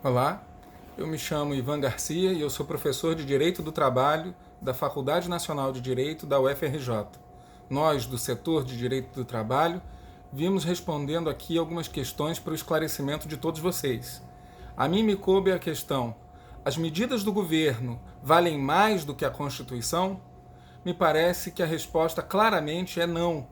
Olá, eu me chamo Ivan Garcia e eu sou professor de Direito do Trabalho da Faculdade Nacional de Direito da UFRJ. Nós, do setor de Direito do Trabalho, vimos respondendo aqui algumas questões para o esclarecimento de todos vocês. A mim me coube a questão: as medidas do governo valem mais do que a Constituição? Me parece que a resposta claramente é não.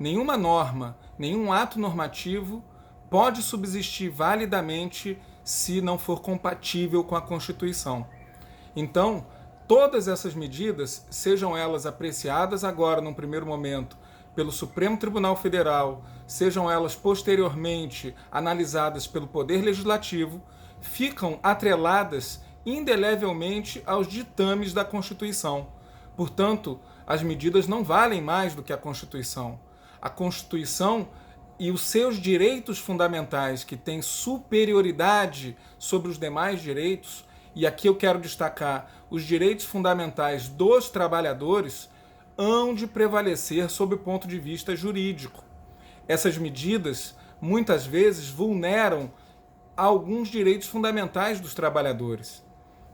Nenhuma norma, nenhum ato normativo pode subsistir validamente se não for compatível com a Constituição. Então, todas essas medidas, sejam elas apreciadas agora, num primeiro momento, pelo Supremo Tribunal Federal, sejam elas posteriormente analisadas pelo Poder Legislativo, ficam atreladas indelevelmente aos ditames da Constituição. Portanto, as medidas não valem mais do que a Constituição. A Constituição e os seus direitos fundamentais, que têm superioridade sobre os demais direitos, e aqui eu quero destacar os direitos fundamentais dos trabalhadores, hão de prevalecer sob o ponto de vista jurídico. Essas medidas, muitas vezes, vulneram alguns direitos fundamentais dos trabalhadores.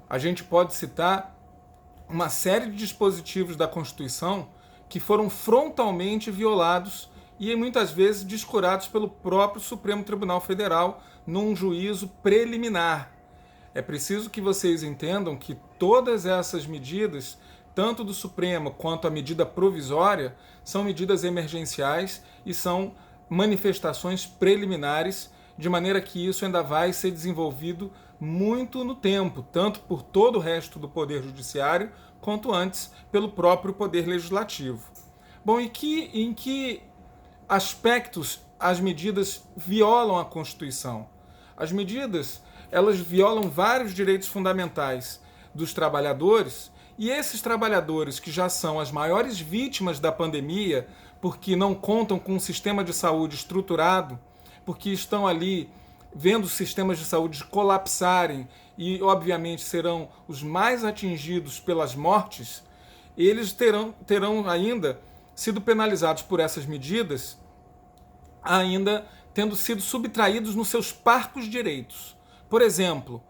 A gente pode citar uma série de dispositivos da Constituição que foram frontalmente violados e muitas vezes descurados pelo próprio Supremo Tribunal Federal num juízo preliminar. É preciso que vocês entendam que todas essas medidas, tanto do Supremo quanto a medida provisória, são medidas emergenciais e são manifestações preliminares, de maneira que isso ainda vai ser desenvolvido muito no tempo, tanto por todo o resto do Poder Judiciário, quanto antes pelo próprio Poder Legislativo. Bom, em que aspectos as medidas violam a Constituição? As medidas, elas violam vários direitos fundamentais dos trabalhadores, e esses trabalhadores que já são as maiores vítimas da pandemia, porque não contam com um sistema de saúde estruturado, porque estão ali vendo os sistemas de saúde colapsarem e, obviamente, serão os mais atingidos pelas mortes, eles terão ainda sido penalizados por essas medidas, ainda tendo sido subtraídos nos seus parcos direitos. Por exemplo,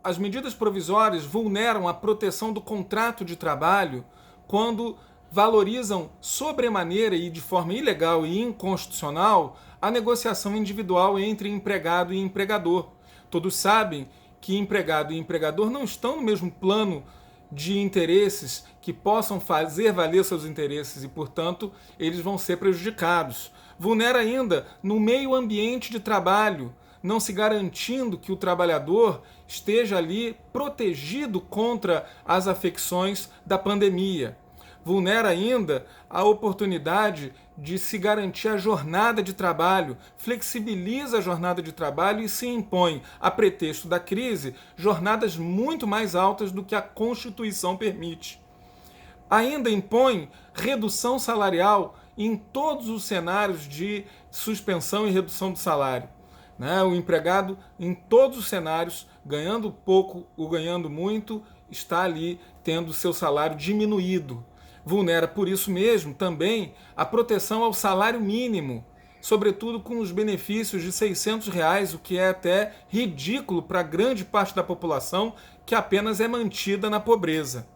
as medidas provisórias vulneram a proteção do contrato de trabalho quando valorizam sobremaneira e de forma ilegal e inconstitucional a negociação individual entre empregado e empregador. Todos sabem que empregado e empregador não estão no mesmo plano de interesses que possam fazer valer seus interesses e, portanto, eles vão ser prejudicados. Vulnera ainda no meio ambiente de trabalho, não se garantindo que o trabalhador esteja ali protegido contra as afecções da pandemia. Vulnera ainda a oportunidade de se garantir a jornada de trabalho, flexibiliza a jornada de trabalho e se impõe, a pretexto da crise, jornadas muito mais altas do que a Constituição permite. Ainda impõe redução salarial em todos os cenários de suspensão e redução do salário. O empregado, em todos os cenários, ganhando pouco ou ganhando muito, está ali tendo seu salário diminuído. Vulnera, por isso mesmo, também a proteção ao salário mínimo, sobretudo com os benefícios de R$600, o que é até ridículo para grande parte da população que apenas é mantida na pobreza.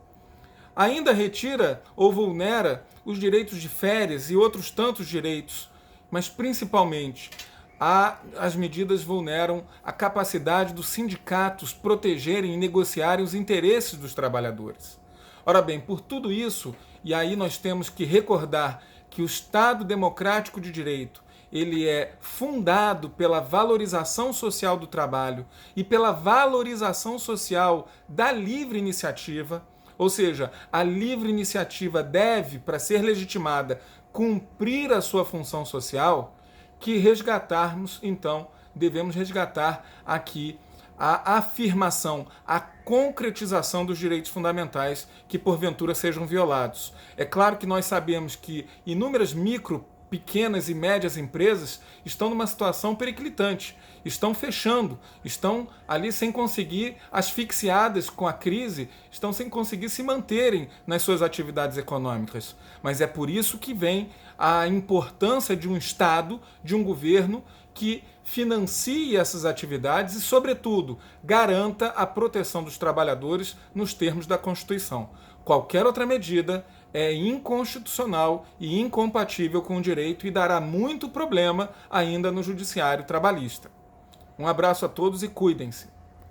Ainda retira ou vulnera os direitos de férias e outros tantos direitos, mas principalmente as medidas vulneram a capacidade dos sindicatos protegerem e negociarem os interesses dos trabalhadores. Ora bem, por tudo isso, e aí nós temos que recordar que o Estado democrático de direito, ele é fundado pela valorização social do trabalho e pela valorização social da livre iniciativa, ou seja, a livre iniciativa deve, para ser legitimada, cumprir a sua função social, que resgatarmos, então, devemos resgatar aqui a afirmação, a concretização dos direitos fundamentais que porventura sejam violados. É claro que nós sabemos que inúmeras micro, pequenas e médias empresas estão numa situação periclitante, estão fechando, estão ali sem conseguir, asfixiadas com a crise, estão sem conseguir se manterem nas suas atividades econômicas. Mas é por isso que vem a importância de um Estado, de um governo que financie essas atividades e, sobretudo, garanta a proteção dos trabalhadores nos termos da Constituição. Qualquer outra medida é inconstitucional e incompatível com o direito e dará muito problema ainda no judiciário trabalhista. Um abraço a todos e cuidem-se.